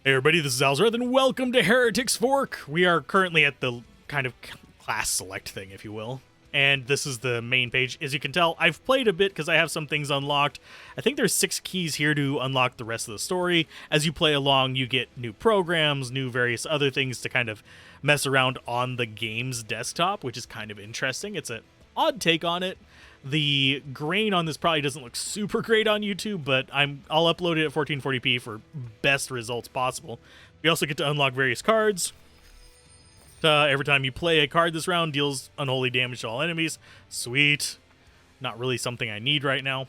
Hey everybody, this is Alzorath, and welcome to Heretic's Fork! We are currently at the kind of class select thing, if you will. And this is the main page. As you can tell, I've played a bit because I have some things unlocked. I think there's 6 keys here to unlock the rest of the story. As you play along, you get new programs, new various other things to kind of mess around on the game's desktop, which is kind of interesting. It's an odd take on it. The grain on this probably doesn't look super great on YouTube, but I'll upload it at 1440p for best results possible. We also get to unlock various cards. Every time you play a card this round, deals unholy damage to all enemies. Sweet. Not really something I need right now.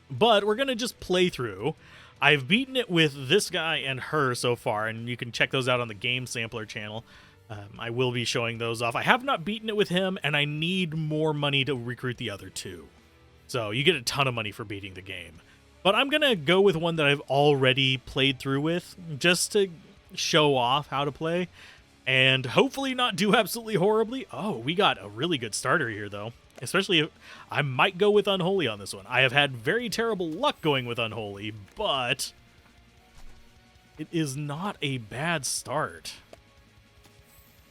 But we're going to just play through. I've beaten it with this guy and her so far, and you can check those out on the Game Sampler channel. I will be showing those off. I have not beaten it with him, and I need more money to recruit the other 2. So you get a ton of money for beating the game. But I'm going to go with one that I've already played through with, just to show off how to play, and hopefully not do absolutely horribly. Oh, we got a really good starter here, though. Especially if I might go with Unholy on this one. I have had very terrible luck going with Unholy, but it is not a bad start.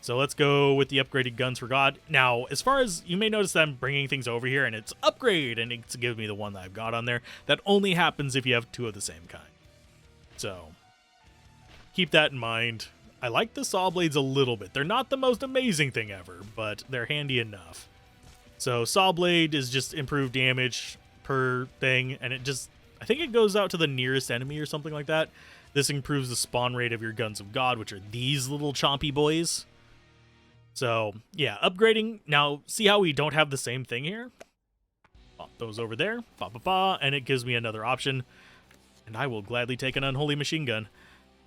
So let's go with the upgraded guns for God. Now, as far as you may notice that I'm bringing things over here, and it's upgrade, and it's giving me the one that I've got on there. That only happens if you have 2 of the same kind. So keep that in mind. I like the saw blades a little bit. They're not the most amazing thing ever, but they're handy enough. So saw blade is just improved damage per thing, and I think it goes out to the nearest enemy or something like that. This improves the spawn rate of your guns of God, which are these little chompy boys. So, yeah, upgrading. Now, see how we don't have the same thing here? Pop those over there. And it gives me another option. And I will gladly take an unholy machine gun.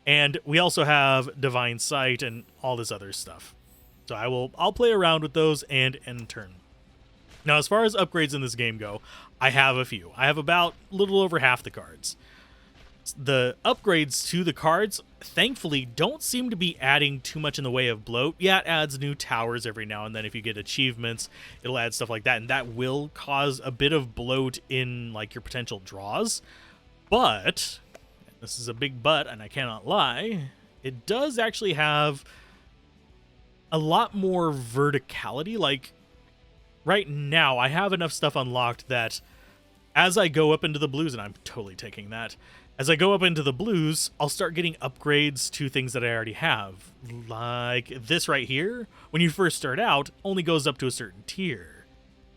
And we also have divine sight and all this other stuff. So I'll play around with those and end turn. Now, as far as upgrades in this game go, I have a few. I have about a little over half the cards. The upgrades to the cards, thankfully, don't seem to be adding too much in the way of bloat. Yeah, it adds new towers every now and then. If you get achievements, it'll add stuff like that, and that will cause a bit of bloat in like your potential draws. But, this is a big but, and I cannot lie, it does actually have a lot more verticality. Like, right now, I have enough stuff unlocked that as I go up into the blues, and I'm totally taking that, as I go up into the blues, I'll start getting upgrades to things that I already have. Like this right here, when you first start out, only goes up to a certain tier.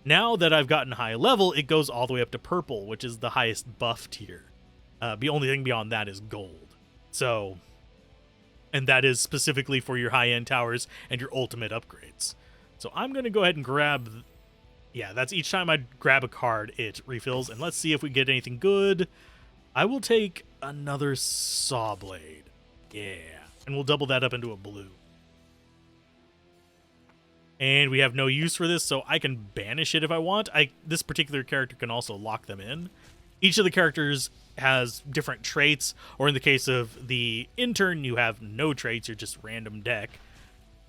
Now that I've gotten high level, it goes all the way up to purple, which is the highest buff tier. The only thing beyond that is gold. So, and that is specifically for your high-end towers and your ultimate upgrades. So I'm going to go ahead and grab, yeah, that's each time I grab a card, it refills. And let's see if we get anything good. I will take another saw blade. Yeah. And we'll double that up into a blue. And we have no use for this, so I can banish it if I want. This particular character can also lock them in. Each of the characters has different traits, or in the case of the intern, you have no traits, you're just random deck.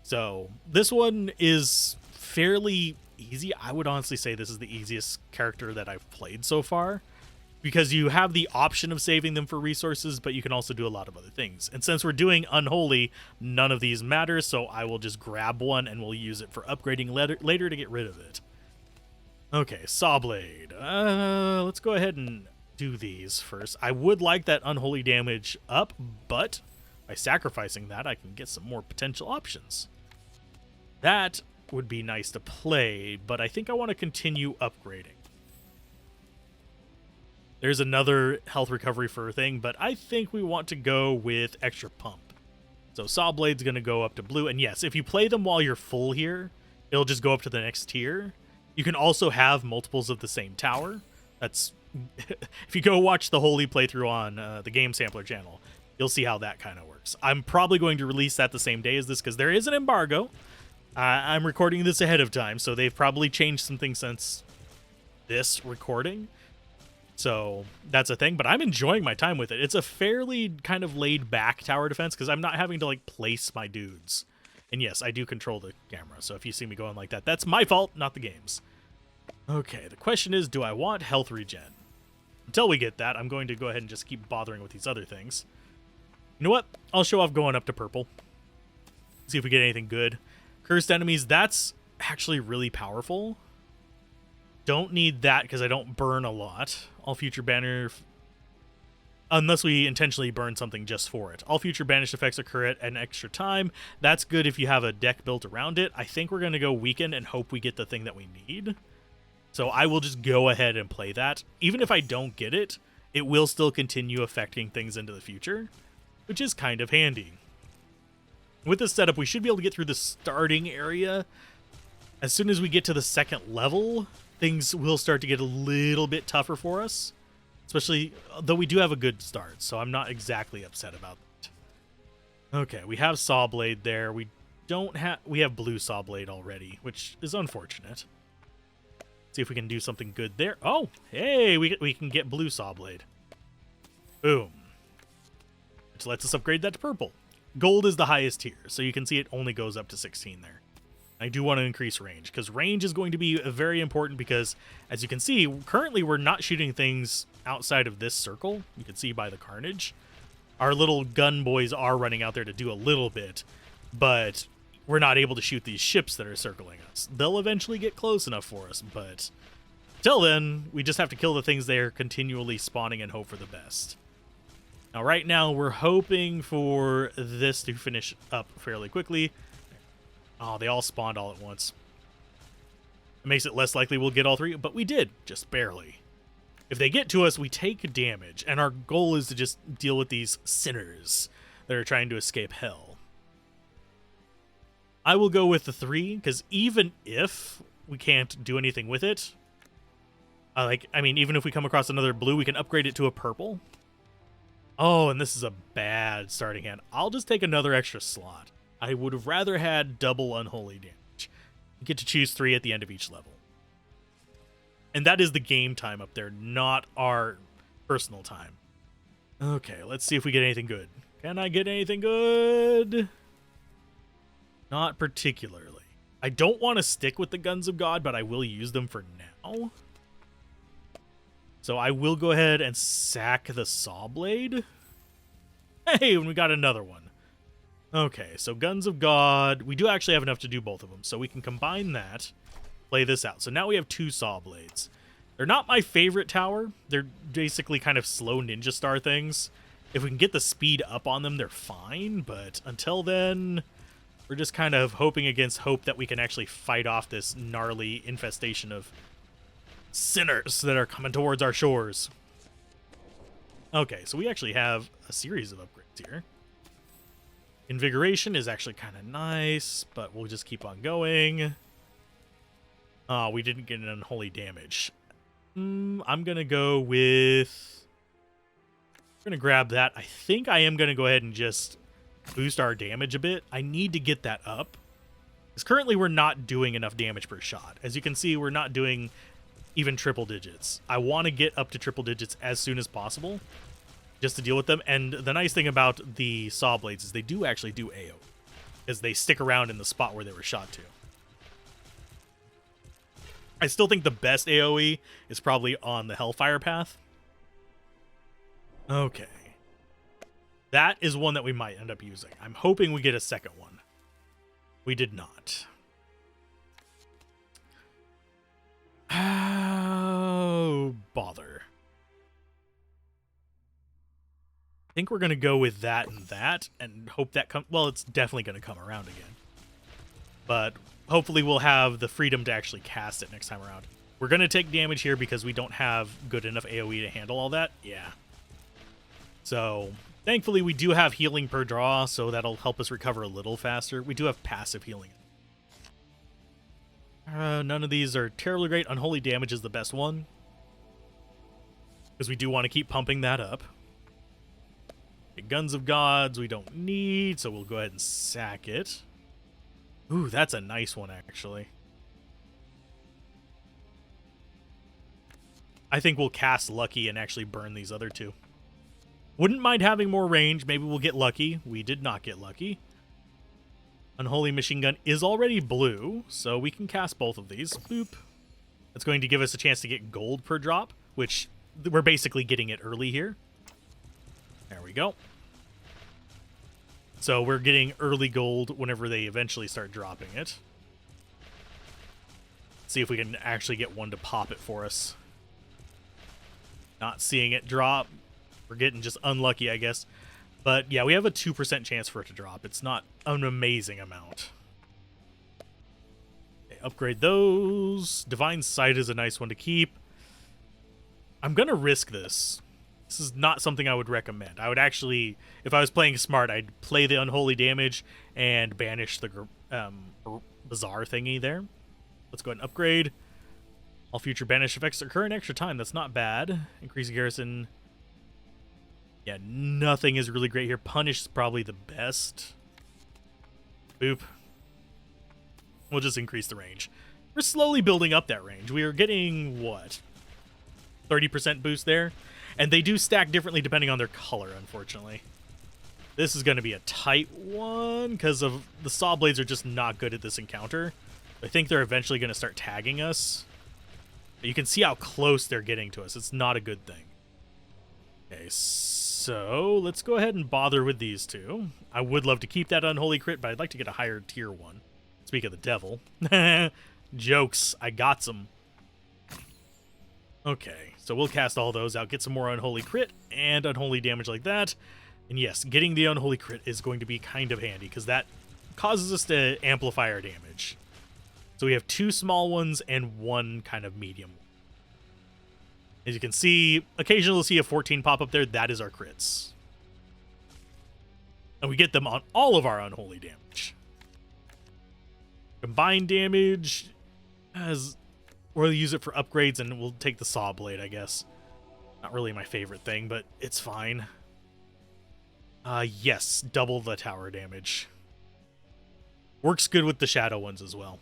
So this one is fairly easy. I would honestly say this is the easiest character that I've played so far, because you have the option of saving them for resources, but you can also do a lot of other things. And since we're doing Unholy, none of these matter, so I will just grab one and we'll use it for upgrading later to get rid of it. Okay, Saw Blade. Let's go ahead and do these first. I would like that Unholy damage up, but by sacrificing that, I can get some more potential options. That would be nice to play, but I think I want to continue upgrading. There's another health recovery for thing, but I think we want to go with extra pump. So Saw Blade's going to go up to blue. And yes, if you play them while you're full here, it'll just go up to the next tier. You can also have multiples of the same tower. That's if you go watch the Holy playthrough on the Game Sampler channel, you'll see how that kind of works. I'm probably going to release that the same day as this because there is an embargo. I'm recording this ahead of time, so they've probably changed some things since this recording. So that's a thing, but I'm enjoying my time with it. It's a fairly kind of laid back tower defense because I'm not having to like place my dudes. And yes, I do control the camera, so if you see me going like that, that's my fault, not the game's. Okay, the question is, do I want health regen? Until we get that, I'm going to go ahead and just keep bothering with these other things. You know what? I'll show off going up to purple. See if we get anything good. Cursed enemies, that's actually really powerful. Don't need that because I don't burn a lot. All future banner... Unless we intentionally burn something just for it. All future banished effects occur at an extra time. That's good if you have a deck built around it. I think we're going to go weaken and hope we get the thing that we need. So I will just go ahead and play that. Even if I don't get it, it will still continue affecting things into the future, which is kind of handy. With this setup, we should be able to get through the starting area. As soon as we get to the second level, things will start to get a little bit tougher for us. Especially, though we do have a good start, so I'm not exactly upset about that. Okay, we have Sawblade there. We have blue Sawblade already, which is unfortunate. See if we can do something good there. Oh, hey, we can get blue Sawblade. Boom. Which lets us upgrade that to purple. Gold is the highest tier, so you can see it only goes up to 16 there. I do want to increase range, because range is going to be very important because, as you can see, currently we're not shooting things outside of this circle. You can see by the carnage. Our little gun boys are running out there to do a little bit, but we're not able to shoot these ships that are circling us. They'll eventually get close enough for us, but till then, we just have to kill the things they are continually spawning and hope for the best. Now, right now, we're hoping for this to finish up fairly quickly. Oh, they all spawned all at once. It makes it less likely we'll get all three, but we did, just barely. If they get to us, we take damage, and our goal is to just deal with these sinners that are trying to escape hell. I will go with the 3, because even if we can't do anything with it, even if we come across another blue, we can upgrade it to a purple. Oh, and this is a bad starting hand. I'll just take another extra slot. I would have rather had double unholy damage. You get to choose 3 at the end of each level. And that is the game time up there, not our personal time. Okay, let's see if we get anything good. Can I get anything good? Not particularly. I don't want to stick with the Guns of God, but I will use them for now. So I will go ahead and sack the Sawblade. Hey, we got another one. Okay, so Guns of God. We do actually have enough to do both of them, so we can combine that, play this out. So now we have 2 Sawblades. They're not my favorite tower. They're basically kind of slow ninja star things. If we can get the speed up on them, they're fine, but until then, we're just kind of hoping against hope that we can actually fight off this gnarly infestation of sinners that are coming towards our shores. Okay, so we actually have a series of upgrades here. Invigoration is actually kind of nice, but we'll just keep on going. Oh, we didn't get an unholy damage. I'm going to go with... I'm going to grab that. I think I am going to go ahead and just boost our damage a bit. I need to get that up, because currently we're not doing enough damage per shot. As you can see, we're not doing even triple digits. I want to get up to triple digits as soon as possible, just to deal with them. And the nice thing about the Sawblades is they do actually do AoE, because they stick around in the spot where they were shot to. I still think the best AoE is probably on the Hellfire path. Okay. That is one that we might end up using. I'm hoping we get a second one. We did not. Oh, bother. I think we're going to go with that and hope that comes... Well, it's definitely going to come around again. But hopefully we'll have the freedom to actually cast it next time around. We're going to take damage here because we don't have good enough AoE to handle all that. Yeah. So, thankfully we do have healing per draw, so that'll help us recover a little faster. We do have passive healing. None of these are terribly great. Unholy damage is the best one, because we do want to keep pumping that up. The Guns of Gods we don't need, so we'll go ahead and sack it. Ooh, that's a nice one, actually. I think we'll cast Lucky and actually burn these other 2. Wouldn't mind having more range. Maybe we'll get lucky. We did not get lucky. Unholy Machine Gun is already blue, so we can cast both of these. Boop. That's going to give us a chance to get gold per drop, which we're basically getting it early here. There we go. So we're getting early gold whenever they eventually start dropping it. See if we can actually get one to pop it for us. Not seeing it drop. We're getting just unlucky, I guess. But yeah, we have a 2% chance for it to drop. It's not an amazing amount. Okay, upgrade those. Divine Sight is a nice one to keep. I'm going to risk this. This is not something I would recommend. I would actually, if I was playing smart, I'd play the Unholy Damage and banish the Bizarre thingy there. Let's go ahead and upgrade. All future banish effects occur in extra time. That's not bad. Increase garrison. Yeah, nothing is really great here. Punish is probably the best. Boop. We'll just increase the range. We're slowly building up that range. We are getting, what, 30% boost there? And they do stack differently depending on their color, unfortunately. This is going to be a tight one because of the saw blades are just not good at this encounter. I think they're eventually going to start tagging us. But you can see how close they're getting to us. It's not a good thing. Okay, so let's go ahead and bother with these two. I would love to keep that Unholy Crit, but I'd like to get a higher tier one. Speak of the devil. Jokes. I got some. Okay, so we'll cast all those out, get some more Unholy Crit and Unholy Damage like that. And yes, getting the Unholy Crit is going to be kind of handy because that causes us to amplify our damage. So we have 2 small ones and 1 kind of medium. As you can see, occasionally you'll see a 14 pop up there. That is our crits. And we get them on all of our Unholy Damage. Combined damage, as we'll use it for upgrades, and we'll take the Saw Blade, I guess. Not really my favorite thing, but it's fine. Yes, double the tower damage. Works good with the shadow ones as well.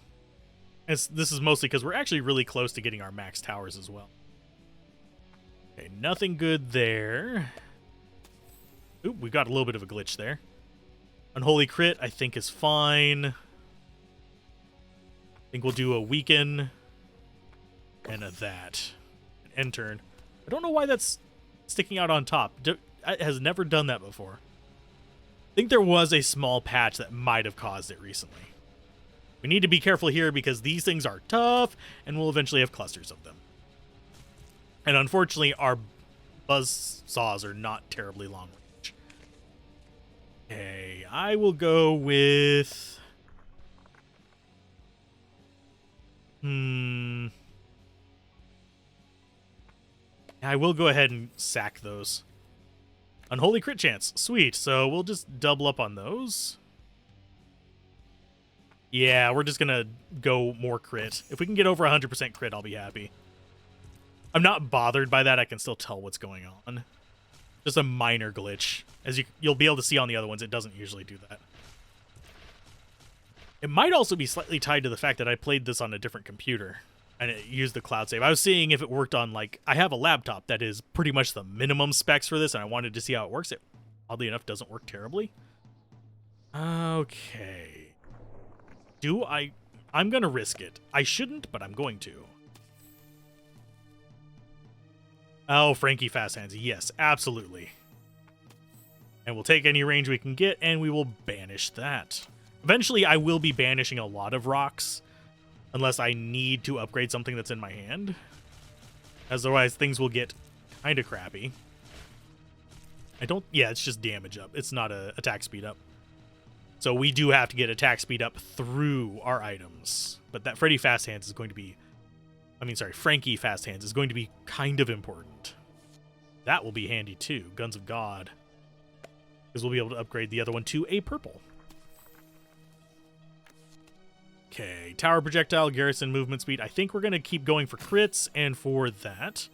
This is mostly because we're actually really close to getting our max towers as well. Okay, nothing good there. Oop, we got a little bit of a glitch there. Unholy Crit, I think, is fine. I think we'll do a weaken and a that. An end turn. I don't know why that's sticking out on top. It has never done that before. I think there was a small patch that might have caused it recently. We need to be careful here because these things are tough and we'll eventually have clusters of them. And unfortunately, our buzz saws are not terribly long range. Okay, I will go with... I will go ahead and sack those. Unholy Crit chance. Sweet. So we'll just double up on those. Yeah, we're just going to go more crit. If we can get over 100% crit, I'll be happy. I'm not bothered by that. I can still tell what's going on. Just a minor glitch. As you'll be able to see on the other ones, it doesn't usually do that. It might also be slightly tied to the fact that I played this on a different computer and it used the cloud save. I was seeing if it worked on, like, I have a laptop that is pretty much the minimum specs for this, and I wanted to see how it works. It, oddly enough, doesn't work terribly. Okay. I'm going to risk it. I shouldn't, but I'm going to. Oh, Frankie Fast Hands. Yes, absolutely. And we'll take any range we can get, and we will banish that. Eventually, I will be banishing a lot of rocks, unless I need to upgrade something that's in my hand. Otherwise, things will get kind of crappy. Yeah, it's just damage up. It's not a attack speed up. So we do have to get attack speed up through our items. But that Frankie Fast Hands is going to be kind of important. That will be handy too. Guns of God. Because we'll be able to upgrade the other one to a purple. Okay, tower projectile, garrison movement speed. I think we're going to keep going for crits, and for that,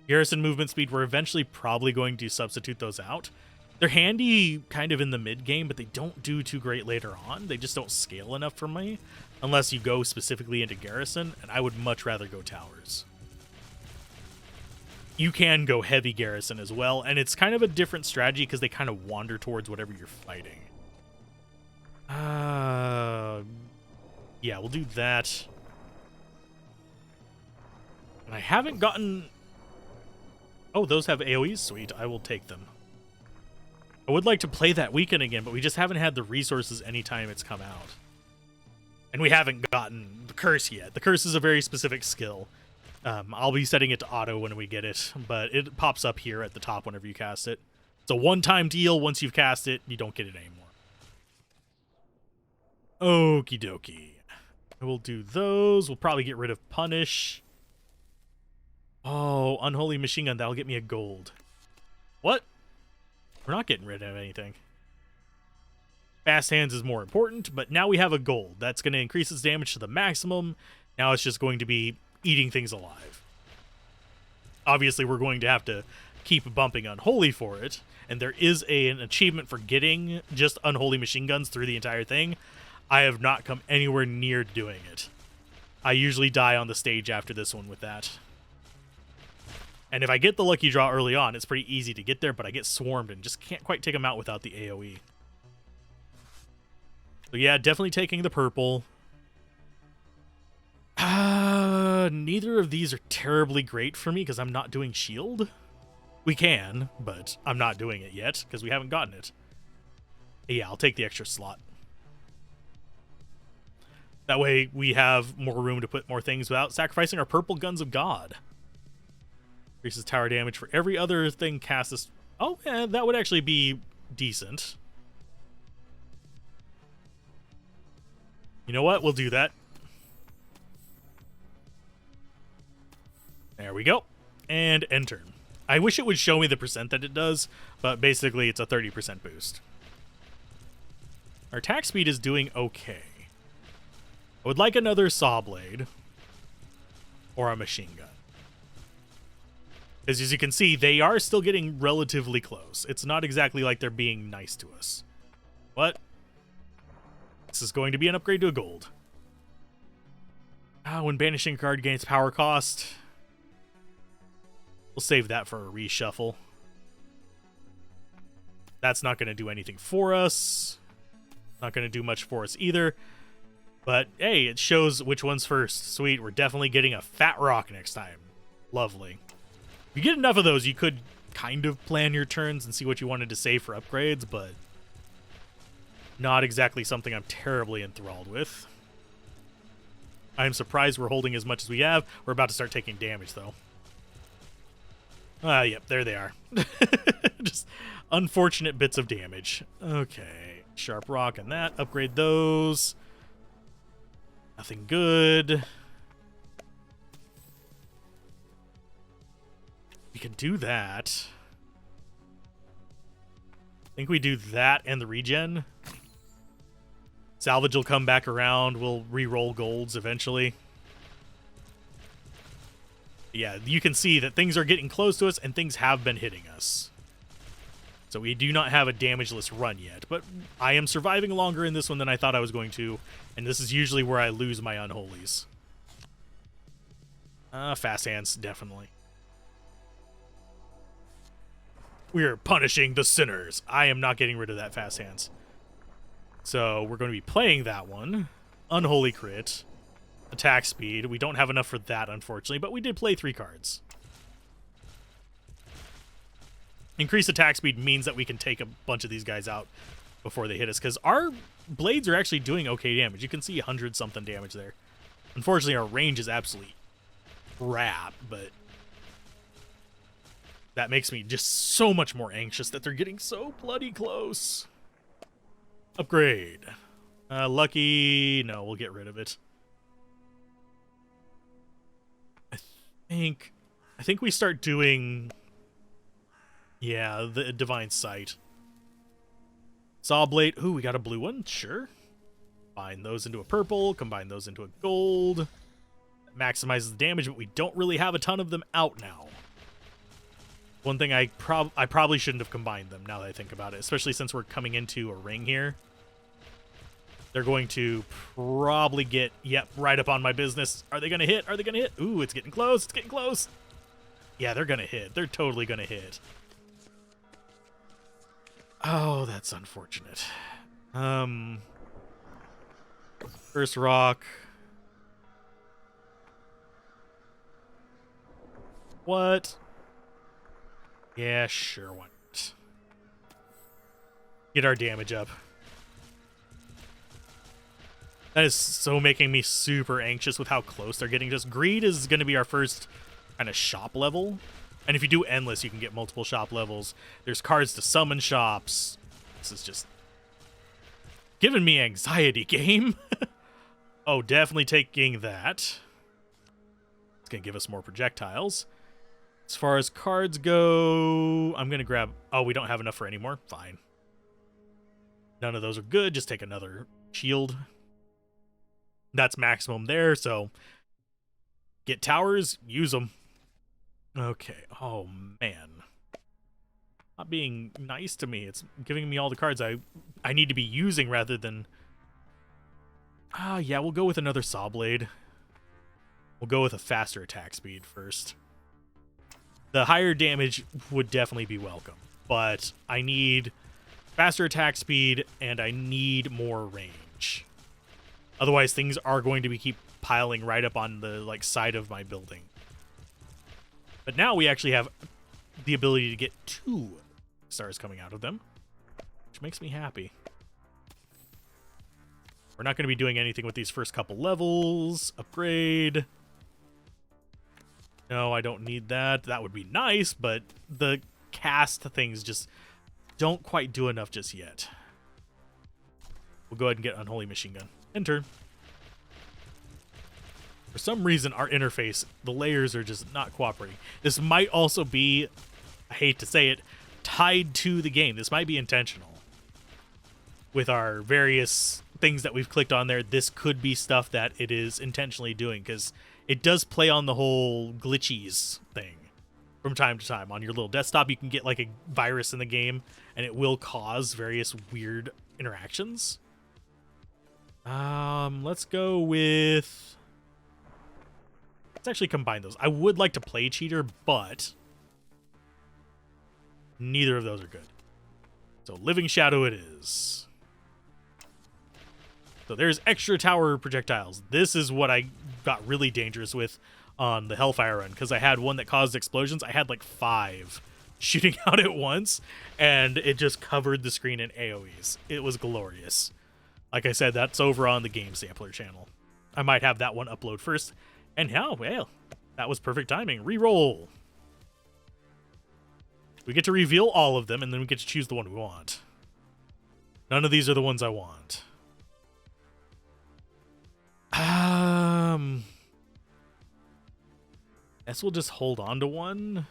garrison movement speed, we're eventually probably going to substitute those out. They're handy kind of in the mid-game, but they don't do too great later on. They just don't scale enough for me, unless you go specifically into garrison, and I would much rather go towers. You can go heavy garrison as well, and it's kind of a different strategy because they kind of wander towards whatever you're fighting. Yeah, we'll do that. And I haven't gotten... Oh, those have AoEs? Sweet, I will take them. I would like to play that weekend again, but we just haven't had the resources anytime it's come out. And we haven't gotten the curse yet. The curse is a very specific skill. I'll be setting it to auto when we get it, but it pops up here at the top whenever you cast it. It's a one-time deal. Once you've cast it, you don't get it anymore. Okie dokie. We'll do those. We'll probably get rid of Punish. Oh, Unholy Machine Gun. That'll get me a gold. What? We're not getting rid of anything. Fast Hands is more important, but now we have a gold. That's going to increase its damage to the maximum. Now it's just going to be eating things alive. Obviously, we're going to have to keep bumping Unholy for it, and there is an achievement for getting just Unholy Machine Guns through the entire thing. I have not come anywhere near doing it. I usually die on the stage after this one with that. And if I get the lucky draw early on, it's pretty easy to get there, but I get swarmed and just can't quite take them out without the AoE. So yeah, definitely taking the purple. Neither of these are terribly great for me because I'm not doing shield. We can, but I'm not doing it yet because we haven't gotten it. Yeah, I'll take the extra slot. That way we have more room to put more things without sacrificing our purple Guns of God. Increases tower damage for every other thing cast this. Oh, yeah, that would actually be decent. You know what? We'll do that. There we go. And end turn. I wish it would show me the percent that it does, but basically it's a 30% boost. Our attack speed is doing okay. I would like another saw blade or a machine gun. Because as you can see, they are still getting relatively close. It's not exactly like they're being nice to us. What? This is going to be an upgrade to a gold. When banishing a card gains power cost. We'll save that for a reshuffle. That's not going to do anything for us. Not going to do much for us either. But, hey, it shows which one's first. Sweet, we're definitely getting a fat rock next time. Lovely. If you get enough of those, you could kind of plan your turns and see what you wanted to save for upgrades, but not exactly something I'm terribly enthralled with. I'm surprised we're holding as much as we have. We're about to start taking damage, though. Yep, there they are. Just unfortunate bits of damage. Okay, sharp rock and that. Upgrade those. Nothing good. We can do that. I think we do that and the regen. Salvage will come back around. We'll re-roll golds eventually. Yeah, you can see that things are getting close to us and things have been hitting us. So we do not have a damageless run yet, but I am surviving longer in this one than I thought I was going to, and this is usually where I lose my unholies. Fast hands, definitely. We're punishing the sinners. I am not getting rid of that fast hands. So we're going to be playing that one. Unholy crit. Attack speed. We don't have enough for that, unfortunately, but we did play 3 cards. Increased attack speed means that we can take a bunch of these guys out before they hit us, because our blades are actually doing okay damage. You can see 100-something damage there. Unfortunately, our range is absolutely crap, but that makes me just so much more anxious that they're getting so bloody close. Upgrade. Lucky. No, we'll get rid of it. I think we start doing, yeah, the Divine Sight. Saw Blade. Ooh, we got a blue one. Sure. Combine those into a purple. Combine those into a gold. That maximizes the damage, but we don't really have a ton of them out now. One thing I probably shouldn't have combined them now that I think about it, especially since we're coming into a ring here. They're going to probably get, yep, right up on my business. Are they going to hit? Are they going to hit? Ooh, it's getting close. It's getting close. Yeah, they're going to hit. They're totally going to hit. Oh, that's unfortunate. First rock. What? Yeah, sure, why not? Get our damage up. That is so making me super anxious with how close they're getting to us. Greed is going to be our first kind of shop level. And if you do Endless, you can get multiple shop levels. There's cards to summon shops. This is just giving me anxiety, game. Oh, definitely taking that. It's going to give us more projectiles. As far as cards go, I'm going to grab... Oh, we don't have enough for any more? Fine. None of those are good. Just take another shield. That's maximum there, so get towers, use them. Okay. Oh, man. Not being nice to me. It's giving me all the cards I need to be using rather than... yeah, we'll go with another Saw Blade. We'll go with a faster attack speed first. The higher damage would definitely be welcome, but I need faster attack speed and I need more range. Otherwise, things are going to keep piling right up on the side of my building. But now we actually have the ability to get 2 stars coming out of them, which makes me happy. We're not going to be doing anything with these first couple levels. Upgrade. No, I don't need that. That would be nice, but the cast things just don't quite do enough just yet. We'll go ahead and get Unholy Machine Gun. Enter. For some reason, our interface, the layers are just not cooperating. This might also be, I hate to say it, tied to the game. This might be intentional. With our various things that we've clicked on there, this could be stuff that it is intentionally doing, because it does play on the whole glitchies thing from time to time. On your little desktop, you can get a virus in the game, and it will cause various weird interactions. Let's go with... Let's actually combine those. I would like to play Cheater, but neither of those are good. So Living Shadow it is. So there's extra tower projectiles. This is what I got really dangerous with on the Hellfire run, because I had one that caused explosions. I had 5 shooting out at once, and it just covered the screen in AoEs. It was glorious. Like I said, that's over on the Game Sampler channel. I might have that one upload first. And oh, well, that was perfect timing. Reroll. We get to reveal all of them, and then we get to choose the one we want. None of these are the ones I want. Guess we'll just hold on to one.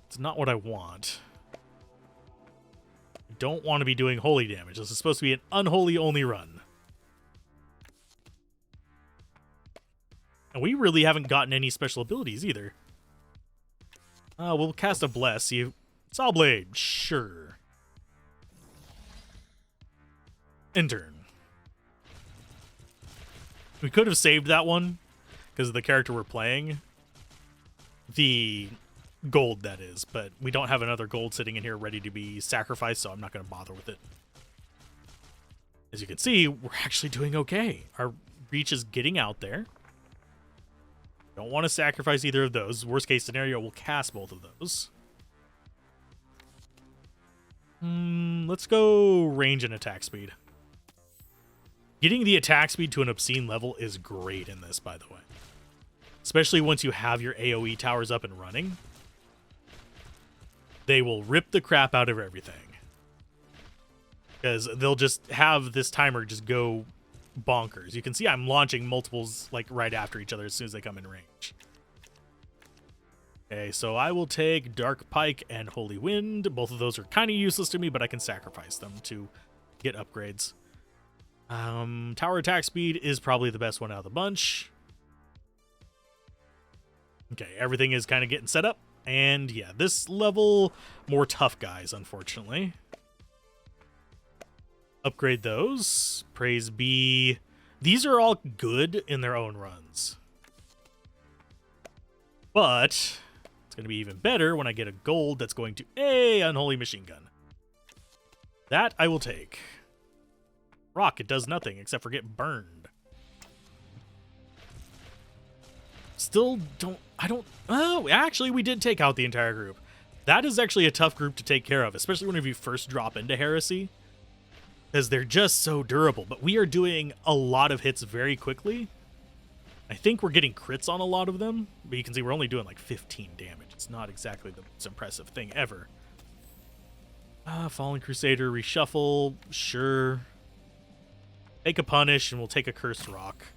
It's not what I want. I don't want to be doing holy damage. This is supposed to be an unholy only run. And we really haven't gotten any special abilities either. We'll cast a Bless. Saw Blade, sure. Intern. We could have saved that one because of the character we're playing. The gold, that is. But we don't have another gold sitting in here ready to be sacrificed, so I'm not going to bother with it. As you can see, we're actually doing okay. Our reach is getting out there. Don't want to sacrifice either of those. Worst case scenario, we'll cast both of those. Let's go range and attack speed. Getting the attack speed to an obscene level is great in this, by the way. Especially once you have your AoE towers up and running. They will rip the crap out of everything. Because they'll just have this timer just go bonkers. You can see I'm launching multiples right after each other as soon as they come in range. Okay, so I will take Dark Pike and Holy Wind. Both of those are kind of useless to me, but I can sacrifice them to get upgrades. Tower attack speed is probably the best one out of the bunch. Okay, everything is kind of getting set up. And yeah, this level, more tough guys, unfortunately. Upgrade those. Praise be. These are all good in their own runs. But it's going to be even better when I get a gold that's going to Unholy Machine Gun. That I will take. Rock, it does nothing except for get burned. Still don't... Oh, actually, we did take out the entire group. That is actually a tough group to take care of, especially whenever you first drop into Heresy, because they're just so durable. But we are doing a lot of hits very quickly. I think we're getting crits on a lot of them, but you can see we're only doing like 15 damage. It's not exactly the most impressive thing ever. Fallen Crusader, reshuffle, sure. Take a punish, and we'll take a Cursed Rock.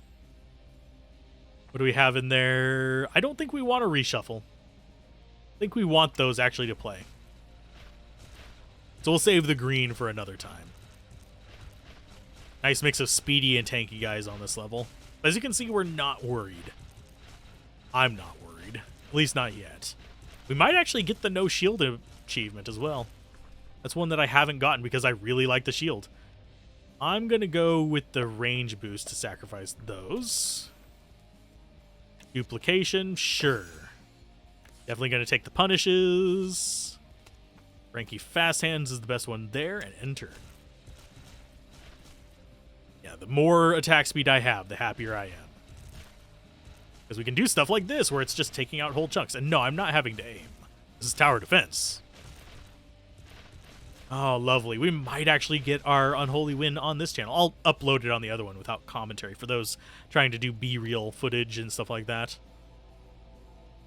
What do we have in there? I don't think we want to reshuffle. I think we want those actually to play. So we'll save the green for another time. Nice mix of speedy and tanky guys on this level. As you can see, we're not worried. I'm not worried. At least not yet. We might actually get the no shield achievement as well. That's one that I haven't gotten because I really like the shield. I'm going to go with the range boost to sacrifice those. Duplication, sure. Definitely going to take the punishes. Frankie Fast Hands is the best one there, and enter. Yeah, the more attack speed I have, the happier I am. Because we can do stuff like this, where it's just taking out whole chunks. And no, I'm not having to aim. This is tower defense. Oh, lovely. We might actually get our Unholy Win on this channel. I'll upload it on the other one without commentary for those trying to do B-reel footage and stuff like that.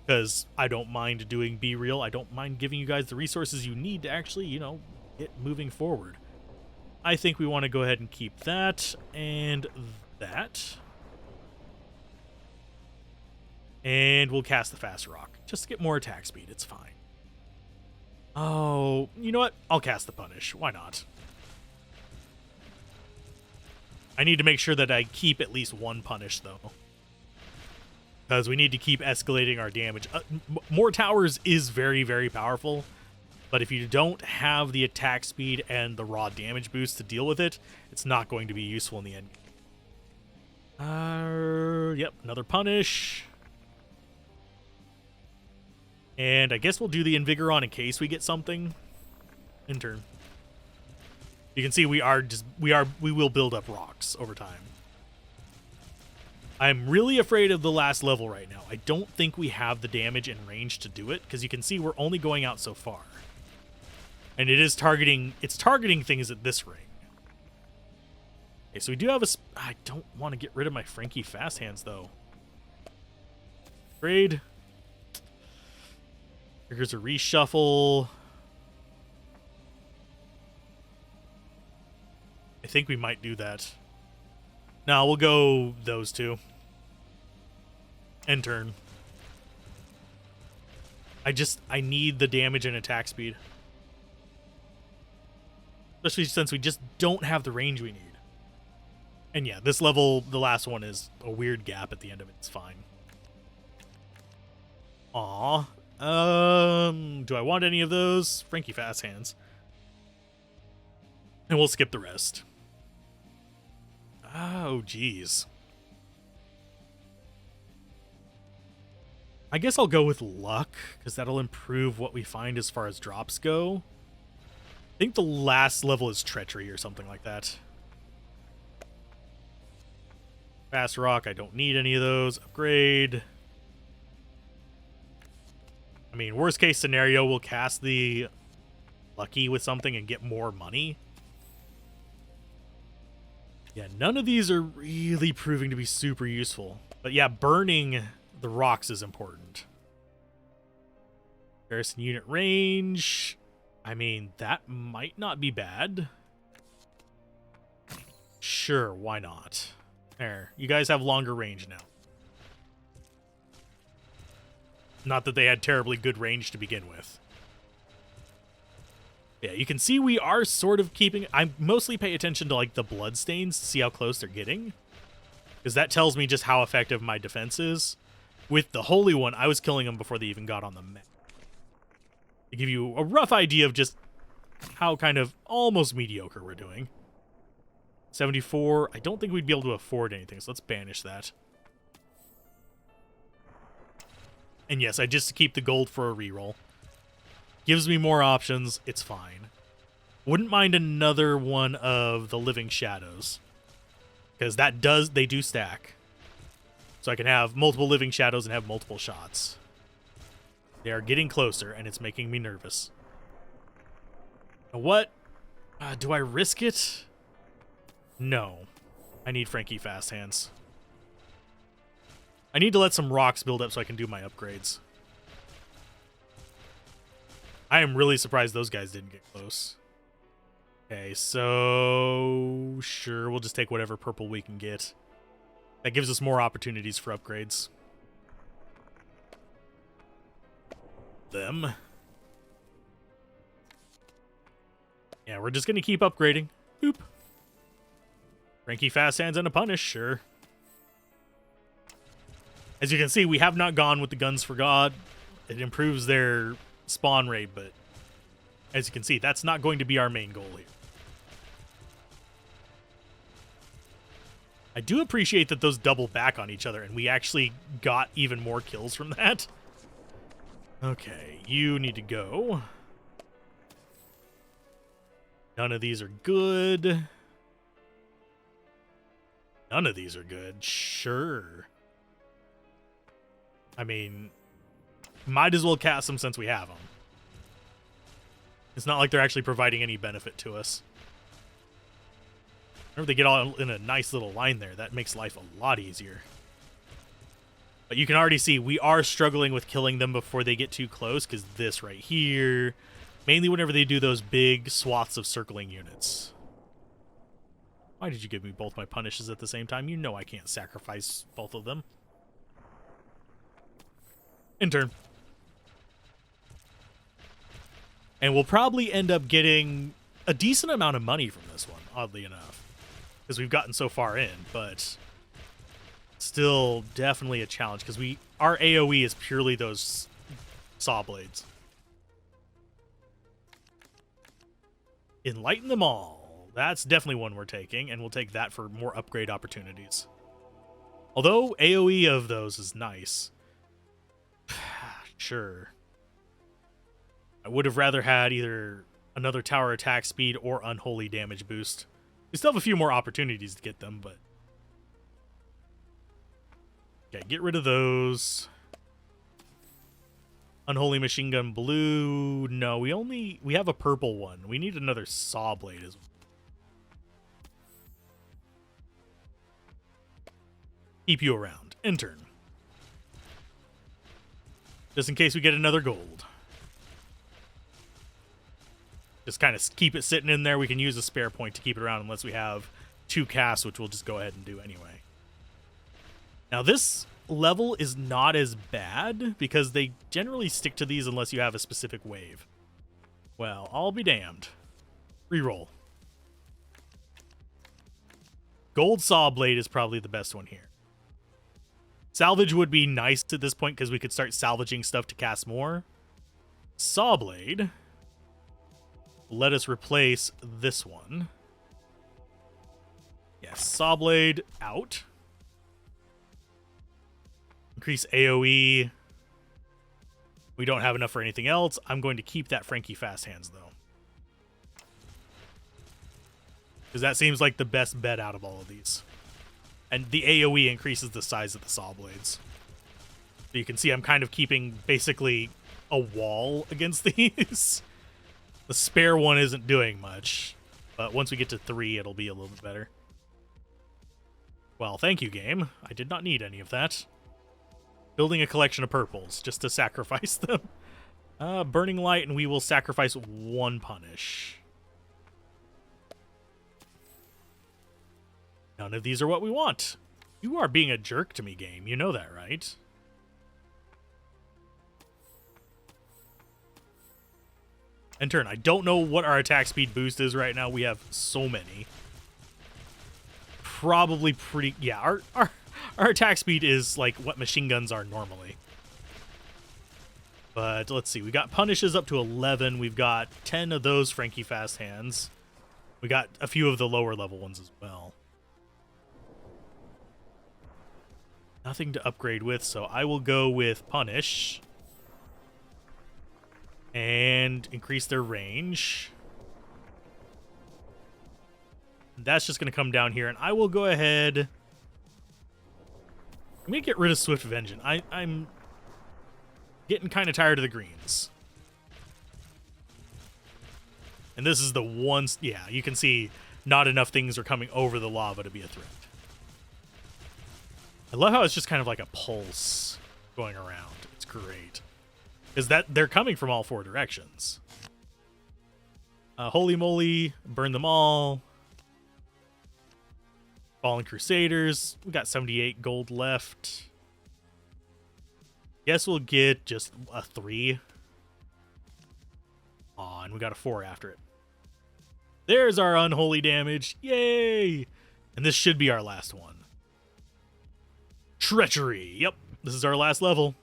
Because I don't mind doing B-reel. I don't mind giving you guys the resources you need to actually, you know, get moving forward. I think we want to go ahead and keep that and that. And we'll cast the Fast Rock. Just to get more attack speed. It's fine. Oh, you know what? I'll cast the Punish. Why not? I need to make sure that I keep at least one Punish, though. Because we need to keep escalating our damage. More towers is very, very powerful. But if you don't have the attack speed and the raw damage boost to deal with it, it's not going to be useful in the end. Yep, another Punish. And I guess we'll do the Invigoron in case we get something in turn. You can see we will build up rocks over time. I'm really afraid of the last level right now. I don't think we have the damage and range to do it, because you can see we're only going out so far. And it's targeting things at this ring. Okay, so we do have I don't want to get rid of my Frankie Fast Hands, though. Grade. Here's a reshuffle. I think we might do that. No, we'll go those two. End turn. I need the damage and attack speed. Especially since we just don't have the range we need. And yeah, this level, the last one, is a weird gap at the end of it. It's fine. Aw. Do I want any of those? Frankie Fast Hands. And we'll skip the rest. Oh, geez. I guess I'll go with luck, because that'll improve what we find as far as drops go. I think the last level is treachery or something like that. Fast Rock, I don't need any of those. Upgrade. I mean, worst case scenario, we'll cast the Lucky with something and get more money. Yeah, none of these are really proving to be super useful. But yeah, burning the rocks is important. Garrison unit range. I mean, that might not be bad. Sure, why not? There, you guys have longer range now. Not that they had terribly good range to begin with. Yeah, you can see we are sort of keeping... I mostly pay attention to, like, the bloodstains to see how close they're getting. Because that tells me just how effective my defense is. With the Holy One, I was killing them before they even got on the map. To give you a rough idea of just how kind of almost mediocre we're doing. 74. I don't think we'd be able to afford anything, so let's banish that. And yes, I just keep the gold for a reroll. Gives me more options. It's fine. Wouldn't mind another one of the Living Shadows. Because they do stack. So I can have multiple Living Shadows and have multiple shots. They are getting closer, and it's making me nervous. What? Do I risk it? No. I need Frankie Fast Hands. I need to let some rocks build up so I can do my upgrades. I am really surprised those guys didn't get close. Okay, so... Sure, we'll just take whatever purple we can get. That gives us more opportunities for upgrades. Them. Yeah, we're just going to keep upgrading. Boop. Frankie Fast Hands and a Punish, sure. As you can see, we have not gone with the Guns for God. It improves their spawn rate, but as you can see, that's not going to be our main goal here. I do appreciate that those double back on each other, and we actually got even more kills from that. Okay, you need to go. None of these are good. None of these are good. Sure. I mean, might as well cast them since we have them. It's not like they're actually providing any benefit to us. Whenever they get all in a nice little line there, that makes life a lot easier. But you can already see we are struggling with killing them before they get too close, because this right here, mainly whenever they do those big swaths of circling units. Why did you give me both my punishes at the same time? You know I can't sacrifice both of them. In turn. And we'll probably end up getting a decent amount of money from this one, oddly enough. Because we've gotten so far in, but still definitely a challenge, because our AoE is purely those saw blades. Enlighten them all. That's definitely one we're taking, and we'll take that for more upgrade opportunities. Although AoE of those is nice. Sure. I would have rather had either another tower attack speed or unholy damage boost. We still have a few more opportunities to get them, but... Okay, get rid of those. Unholy machine gun blue. No, we have a purple one. We need another saw blade as well. Keep you around. Intern. Just in case we get another gold. Just kind of keep it sitting in there. We can use a spare point to keep it around unless we have 2 casts, which we'll just go ahead and do anyway. Now this level is not as bad because they generally stick to these unless you have a specific wave. Well, I'll be damned. Reroll. Gold saw blade is probably the best one here. Salvage would be nice at this point because we could start salvaging stuff to cast more. Saw blade. Let us replace this one. Yes, saw blade out. Increase AoE. We don't have enough for anything else. I'm going to keep that Frankie Fast Hands, though. Because that seems like the best bet out of all of these. And the AoE increases the size of the saw blades. So you can see I'm kind of keeping basically a wall against these. The spare one isn't doing much. But once we get to 3, it'll be a little bit better. Well, thank you, game. I did not need any of that. Building a collection of purples just to sacrifice them. Burning light, and we will sacrifice 1 punish. None of these are what we want. You are being a jerk to me, game. You know that, right? In turn, I don't know what our attack speed boost is right now. We have so many. Probably pretty... Yeah, our attack speed is like what machine guns are normally. But let's see. We got punishes up to 11. We've got 10 of those Frankie Fast Hands. We got a few of the lower level ones as well. Nothing to upgrade with, so I will go with punish. And increase their range. That's just going to come down here, and I will go ahead. I'm going to get rid of Swift Vengeance. I'm Getting kind of tired of the greens. And this is the one... Yeah, you can see not enough things are coming over the lava to be a threat. I love how it's just kind of like a pulse going around. It's great. Because they're coming from all four directions. Holy moly, burn them all. Fallen Crusaders. We got 78 gold left. Guess we'll get just a 3. Aw, and we got a 4 after it. There's our unholy damage. Yay! And this should be our last one. Treachery. Yep, this is our last level.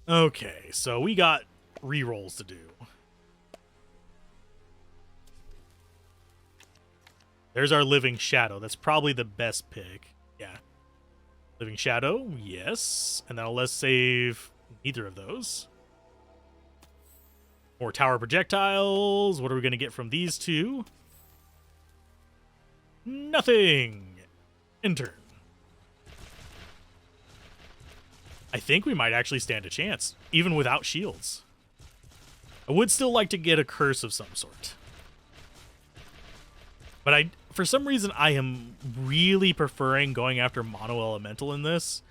Okay, so we got rerolls to do. There's our Living Shadow. That's probably the best pick. Yeah. Living Shadow, yes. And now let's save neither of those. More tower projectiles. What are we going to get from these two? Nothing. Enter. I think we might actually stand a chance, even without shields. I would still like to get a curse of some sort. But for some reason, I am really preferring going after Mono Elemental in this.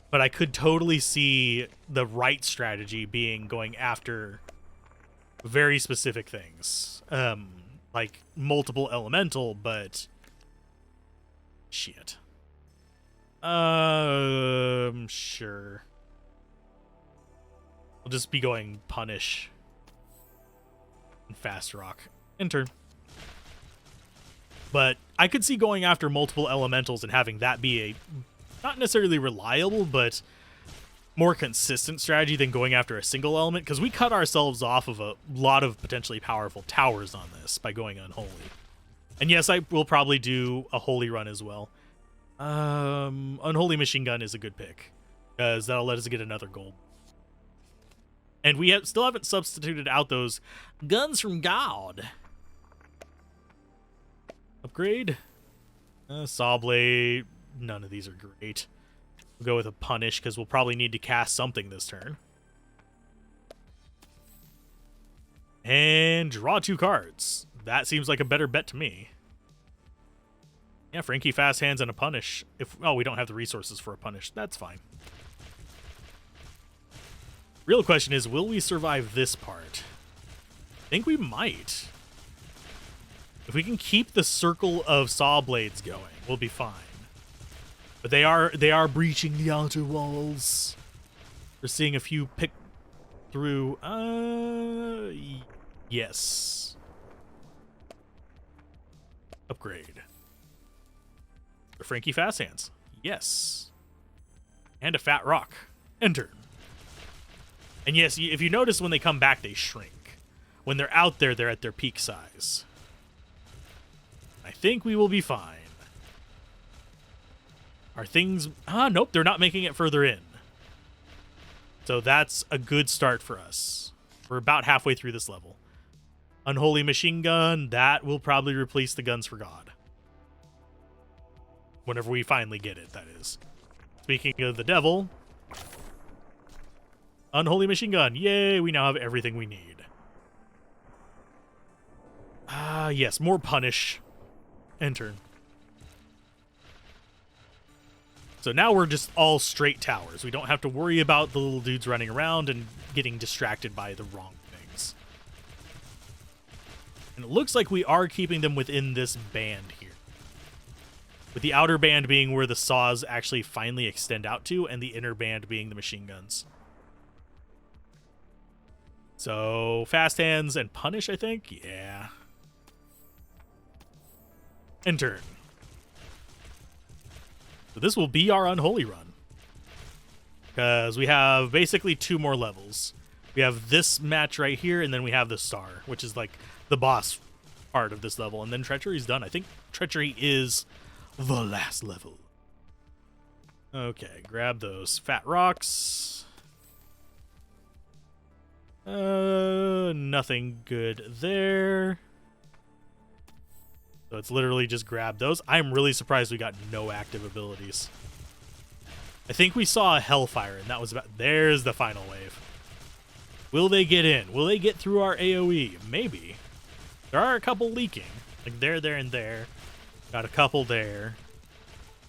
But I could totally see the right strategy being going after very specific things. Like multiple Elemental, but... Shit. Sure. We'll just be going Punish. And Fast Rock. Enter. But I could see going after multiple elementals and having that be a not necessarily reliable, but more consistent strategy than going after a single element, because we cut ourselves off of a lot of potentially powerful towers on this by going Unholy. And yes, I will probably do a Holy run as well. Unholy Machine Gun is a good pick, because that'll let us get another gold. And we still haven't substituted out those guns from God. Upgrade. Saw Blade. None of these are great. We'll go with a Punish, because we'll probably need to cast something this turn. And draw 2 cards. That seems like a better bet to me. Yeah, Frankie Fast Hands and a Punish. Oh, we don't have the resources for a Punish. That's fine. Real question is, will we survive this part? I think we might. If we can keep the circle of saw blades going, we'll be fine. But they are breaching the outer walls. We're seeing a few pick through. Yes. Upgrade. For Frankie Fast Hands. Yes. And a Fat Rock. Enter. And yes, if you notice when they come back, they shrink. When they're out there, they're at their peak size. I think we will be fine. Are things... nope, they're not making it further in. So that's a good start for us. We're about halfway through this level. Unholy Machine Gun, that will probably replace the Guns for God. Whenever we finally get it, that is. Speaking of the devil... Unholy Machine Gun. Yay, we now have everything we need. Yes, more Punish. Enter. So now we're just all straight towers. We don't have to worry about the little dudes running around and getting distracted by the wrong things. And it looks like we are keeping them within this band here. With the outer band being where the saws actually finally extend out to, and the inner band being the machine guns. So, Fast Hands and Punish, I think? Yeah. Enter. So this will be our Unholy run. Because we have basically 2 more levels. We have this match right here, and then we have the Star, which is like the boss part of this level. And then Treachery's done. I think Treachery is the last level. Okay, grab those Fat Rocks. Nothing good there. So it's literally just grab those. I'm really surprised we got no active abilities. I think we saw a Hellfire, and that was about... There's the final wave. Will they get in? Will they get through our AoE? Maybe. There are a couple leaking. Like there, and there. Got a couple there.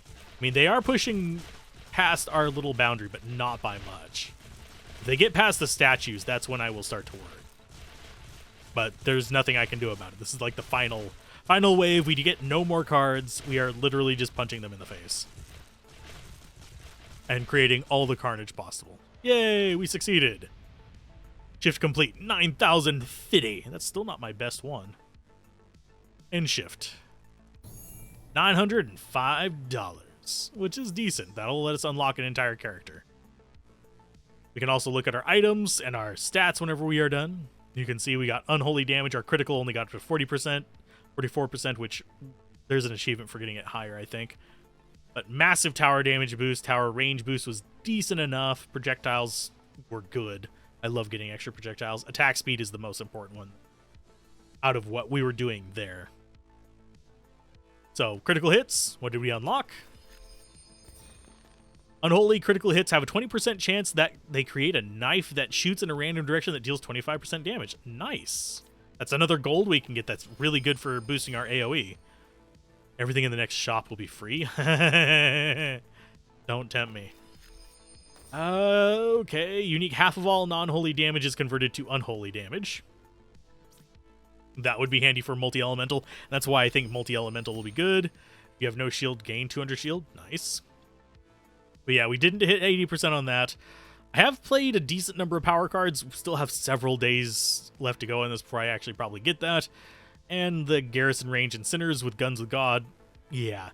I mean, they are pushing past our little boundary, but not by much. If they get past the statues, that's when I will start to worry. But there's nothing I can do about it. This is like the final wave. We get no more cards. We are literally just punching them in the face. And creating all the carnage possible. Yay, we succeeded. Shift complete, 9,050. That's still not my best one. And shift. $905, which is decent. That'll let us unlock an entire character. We can also look at our items and our stats whenever we are done. You can see we got unholy damage. Our critical only got to 40%, 44%, which there's an achievement for getting it higher, I think. But massive tower damage boost, tower range boost was decent enough. Projectiles were good. I love getting extra projectiles. Attack speed is the most important one out of what we were doing there. So, critical hits. What did we unlock? Unholy critical hits have a 20% chance that they create a knife that shoots in a random direction that deals 25% damage. Nice. That's another gold we can get that's really good for boosting our AoE. Everything in the next shop will be free. Don't tempt me. Okay. Unique half of all non-holy damage is converted to unholy damage. That would be handy for multi-elemental. That's why I think multi-elemental will be good. If you have no shield, gain 200 shield. Nice. But yeah, we didn't hit 80% on that. I have played a decent number of power cards. Still have several days left to go in this before I actually probably get that. And the garrison range and sinners with Guns of God. Yeah,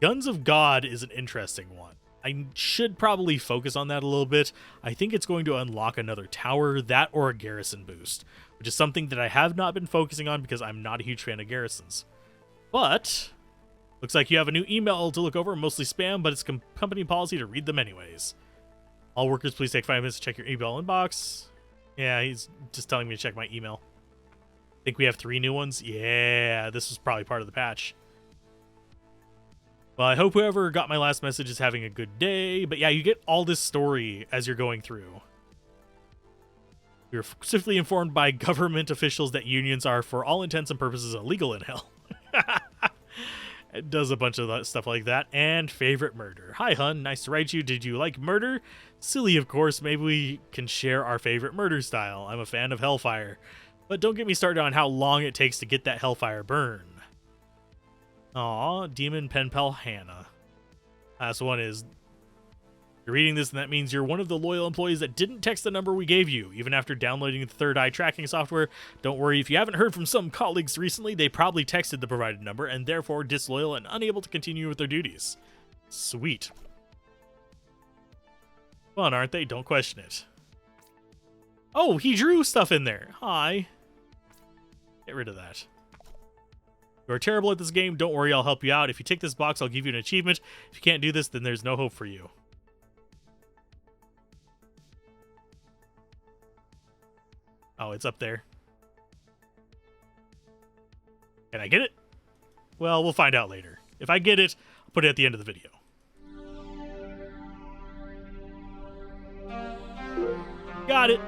Guns of God is an interesting one. I should probably focus on that a little bit. I think it's going to unlock another tower, that or a garrison boost, which is something that I have not been focusing on because I'm not a huge fan of garrisons. But looks like you have a new email to look over, mostly spam, but it's company policy to read them anyways. All workers, please take 5 minutes to check your email inbox. Yeah, he's just telling me to check my email. Think we have 3 new ones? Yeah, this was probably part of the patch. Well, I hope whoever got my last message is having a good day. But yeah, you get all this story as you're going through. We were specifically informed by government officials that unions are, for all intents and purposes, illegal in hell. It does a bunch of that stuff like that. And favorite murder. Hi, hun. Nice to write you. Did you like murder? Silly, of course. Maybe we can share our favorite murder style. I'm a fan of Hellfire. But don't get me started on how long it takes to get that Hellfire burn. Aw, Demon Pen Pal Hannah. Last one is, you're reading this and that means you're one of the loyal employees that didn't text the number we gave you, even after downloading the Third Eye tracking software. Don't worry, if you haven't heard from some colleagues recently, they probably texted the provided number and therefore disloyal and unable to continue with their duties. Sweet. Fun, aren't they? Don't question it. Oh, he drew stuff in there. Hi. Get rid of that. You're terrible at this game. Don't worry, I'll help you out. If you tick this box, I'll give you an achievement. If you can't do this, then there's no hope for you. Oh, it's up there. Can I get it? Well, we'll find out later. If I get it, I'll put it at the end of the video. Got it.